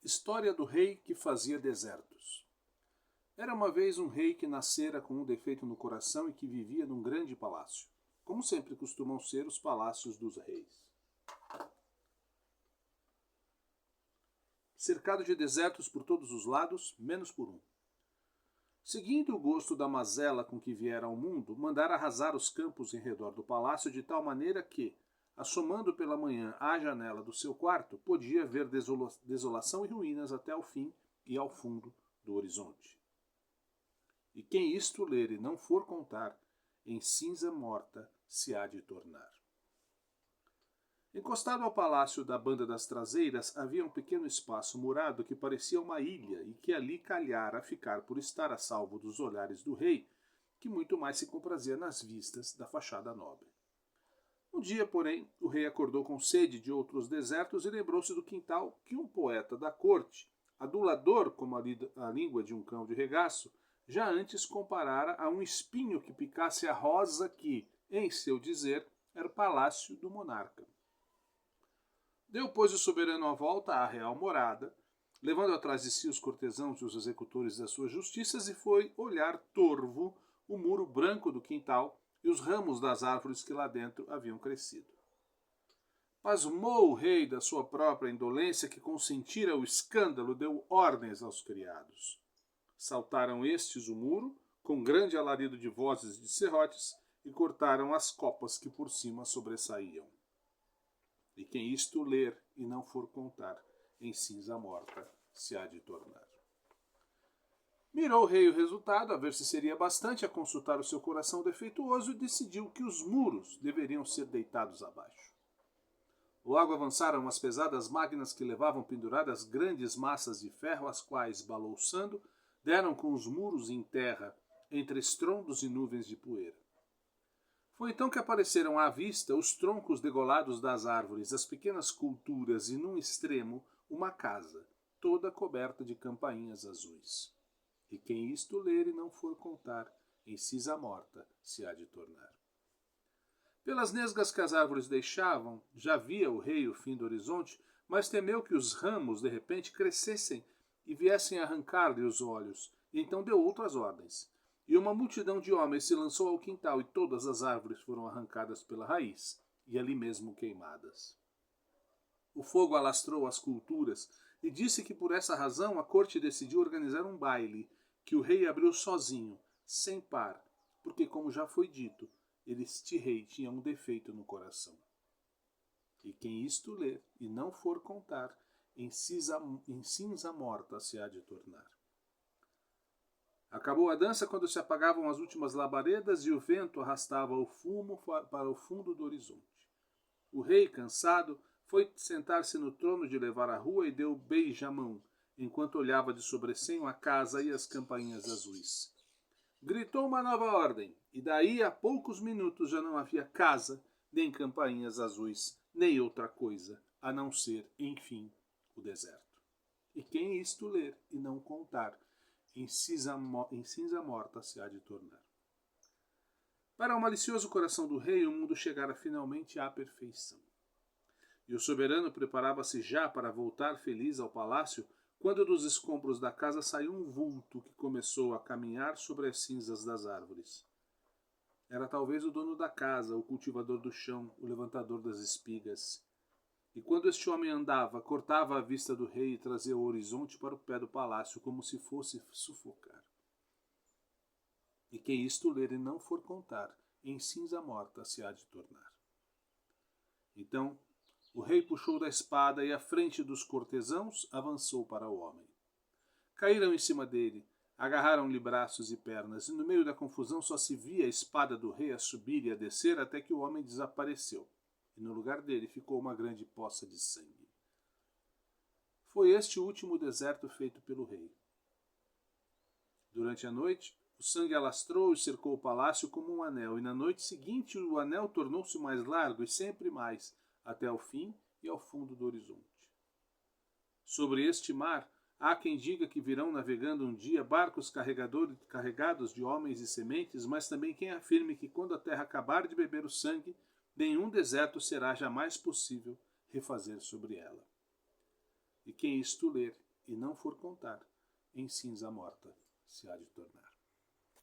História do rei que fazia desertos. Era uma vez um rei que nascera com um defeito no coração e que vivia num grande palácio, como sempre costumam ser os palácios dos reis. Cercado de desertos por todos os lados, menos por um. Seguindo o gosto da mazela com que viera ao mundo, mandara arrasar os campos em redor do palácio de tal maneira que, assomando pela manhã à janela do seu quarto, podia ver desolação e ruínas até ao fim e ao fundo do horizonte. E quem isto ler e não for contar, em cinza morta se há de tornar. Encostado ao palácio da Banda das Traseiras havia um pequeno espaço murado que parecia uma ilha e que ali calhara ficar por estar a salvo dos olhares do rei, que muito mais se comprazia nas vistas da fachada nobre. Um dia, porém, o rei acordou com sede de outros desertos e lembrou-se do quintal que um poeta da corte, adulador como a língua de um cão de regaço, já antes comparara a um espinho que picasse a rosa que, em seu dizer, era o palácio do monarca. Deu, pois, o soberano a volta à real morada, levando atrás de si os cortesãos e os executores das suas justiças, e foi olhar torvo o muro branco do quintal e os ramos das árvores que lá dentro haviam crescido. Pasmou o rei da sua própria indolência, que consentira o escândalo, deu ordens aos criados. Saltaram estes o muro, com grande alarido de vozes e de serrotes, e cortaram as copas que por cima sobressaíam. E quem isto ler e não for contar, em cinza morta se há de tornar. Mirou o rei o resultado, a ver se seria bastante a consultar o seu coração defeituoso, e decidiu que os muros deveriam ser deitados abaixo. Logo avançaram as pesadas máquinas que levavam penduradas grandes massas de ferro, as quais, balouçando, deram com os muros em terra, entre estrondos e nuvens de poeira. Foi então que apareceram à vista os troncos degolados das árvores, as pequenas culturas e, num extremo, uma casa, toda coberta de campainhas azuis. E quem isto ler e não for contar, em cinza morta se há de tornar. Pelas nesgas que as árvores deixavam, já via o rei o fim do horizonte, mas temeu que os ramos, de repente, crescessem e viessem arrancar-lhe os olhos, e então deu outras ordens. E uma multidão de homens se lançou ao quintal, e todas as árvores foram arrancadas pela raiz, e ali mesmo queimadas. O fogo alastrou as culturas, e disse que por essa razão a corte decidiu organizar um baile, que o rei abriu sozinho, sem par, porque, como já foi dito, este rei tinha um defeito no coração. E quem isto ler e não for contar, em cinza morta se há de tornar. Acabou a dança quando se apagavam as últimas labaredas e o vento arrastava o fumo para o fundo do horizonte. O rei, cansado, foi sentar-se no trono de levar à rua e deu beijamão, enquanto olhava de sobressenho a casa e as campainhas azuis. Gritou uma nova ordem, e daí a poucos minutos já não havia casa, nem campainhas azuis, nem outra coisa, a não ser, enfim, o deserto. E quem isto ler e não contar, em cinza morta se há de tornar. Para o malicioso coração do rei, o mundo chegara finalmente à perfeição. E o soberano preparava-se já para voltar feliz ao palácio, quando dos escombros da casa saiu um vulto que começou a caminhar sobre as cinzas das árvores. Era talvez o dono da casa, o cultivador do chão, o levantador das espigas. E quando este homem andava, cortava a vista do rei e trazia o horizonte para o pé do palácio, como se fosse sufocar. E quem isto ler e não for contar, em cinza morta se há de tornar. Então o rei puxou da espada e, à frente dos cortesãos, avançou para o homem. Caíram em cima dele, agarraram-lhe braços e pernas, e no meio da confusão só se via a espada do rei a subir e a descer até que o homem desapareceu, e no lugar dele ficou uma grande poça de sangue. Foi este o último deserto feito pelo rei. Durante a noite, o sangue alastrou e cercou o palácio como um anel, e na noite seguinte o anel tornou-se mais largo e sempre mais, até ao fim e ao fundo do horizonte. Sobre este mar, há quem diga que virão navegando um dia barcos carregados de homens e sementes, mas também quem afirme que quando a terra acabar de beber o sangue, nenhum deserto será jamais possível refazer sobre ela. E quem isto ler e não for contar, em cinza morta se há de tornar.